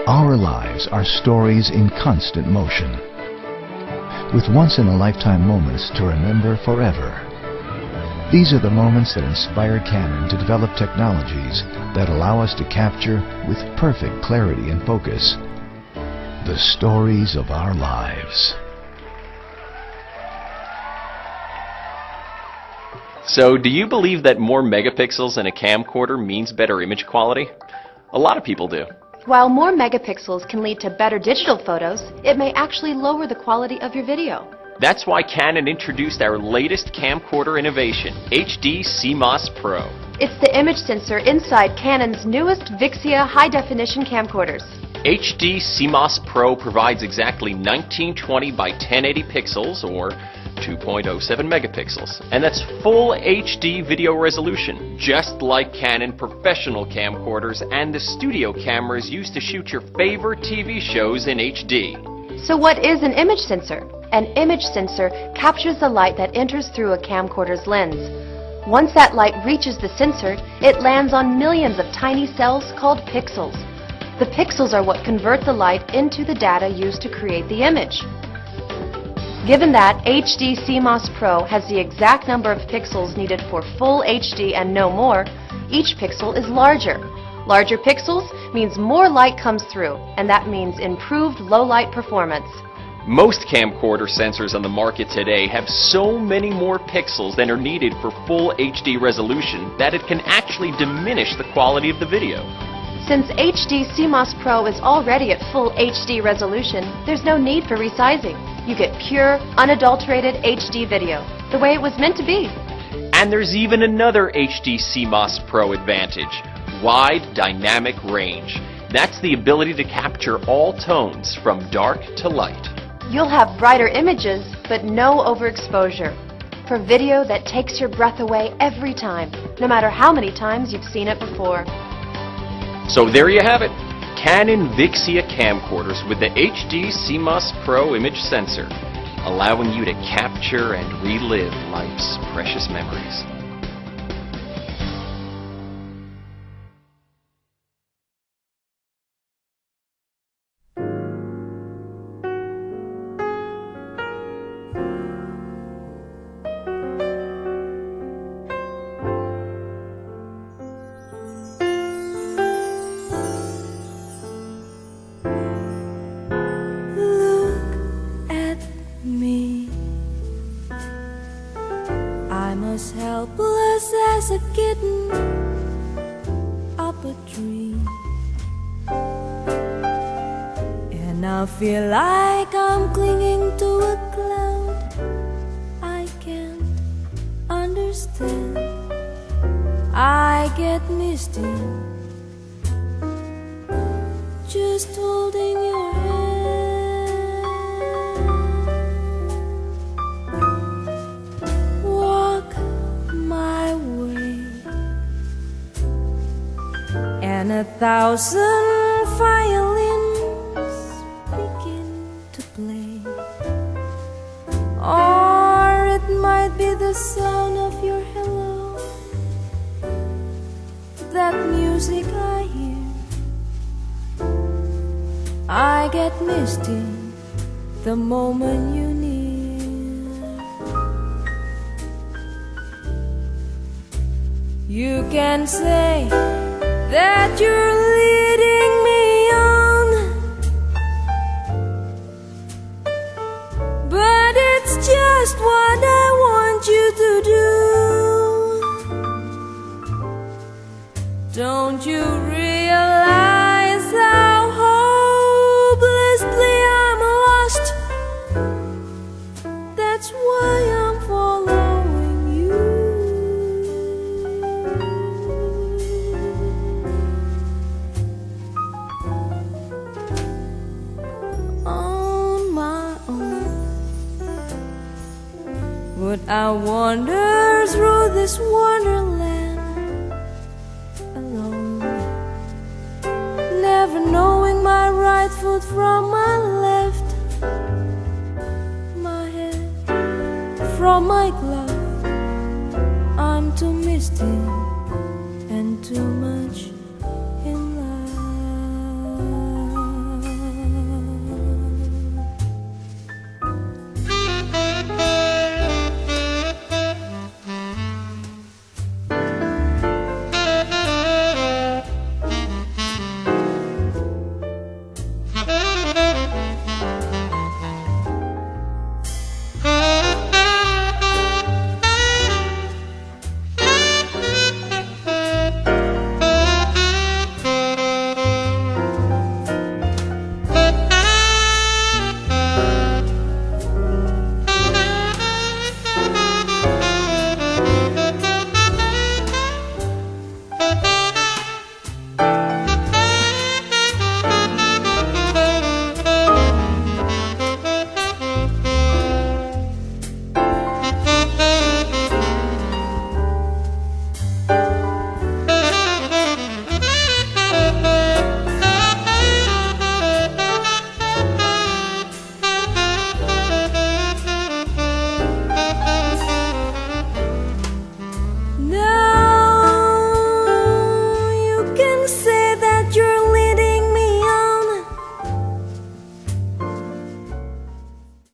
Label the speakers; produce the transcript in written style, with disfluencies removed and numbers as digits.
Speaker 1: Our lives are stories in constant motion, with once-in-a-lifetime moments to remember forever. These are the moments that inspired Canon to develop technologies that allow us to capture, with perfect clarity and focus, the stories of our lives.
Speaker 2: So, do you believe that more megapixels in a camcorder means better image quality? A lot of people do.
Speaker 3: While more megapixels can lead to better digital photos, it may actually lower the quality of your video.
Speaker 2: That's why Canon introduced our latest camcorder innovation, HD CMOS Pro.
Speaker 3: It's the image sensor inside Canon's newest Vixia high-definition camcorders.
Speaker 2: HD CMOS Pro provides exactly 1920 by 1080 pixels, or 2.07 megapixels, and that's full HD video resolution, just like Canon professional camcorders and the studio cameras used to shoot your favorite TV shows in HD.
Speaker 3: So what is an image sensor? An image sensor captures the light that enters through a camcorder's lens. Once that light reaches the sensor, it lands on millions of tiny cells called pixels. The pixels are what convert the light into the data used to create the image. Given that HD CMOS Pro has the exact number of pixels needed for full HD and no more, each pixel is larger. Larger pixels means more light comes through, and that means improved low-light performance.
Speaker 2: Most camcorder sensors on the market today have so many more pixels than are needed for full HD resolution that it can actually diminish the quality of the video.
Speaker 3: Since HD CMOS Pro is already at full HD resolution, there's no need for resizing. You get pure, unadulterated HD video, the way it was meant to be.
Speaker 2: And there's even another HD CMOS Pro advantage: wide dynamic range. That's the ability to capture all tones from dark to light.
Speaker 3: You'll have brighter images, but no overexposure. For video that takes your breath away every time, no matter how many times you've seen it before.
Speaker 2: So there you have it. Canon Vixia camcorders with the HD CMOS Pro image sensor, allowing you to capture and relive life's precious memories.
Speaker 4: I'm as helpless as a kitten up a tree, and I feel like I'm clinging to a cloud I can't understand. I get misty just holding your hand. And 1,000 violins begin to play, or it might be the sound of your hello, that music I hear. I get misty the moment you near. You can say that you're leading me on, but it's just what I want you to do. Don't you realize how hopelessly I'm lost? That's why I'm following you. Would I wander through this wonderland alone, never knowing my right foot from my left, my head from my glove? I'm too misty and too much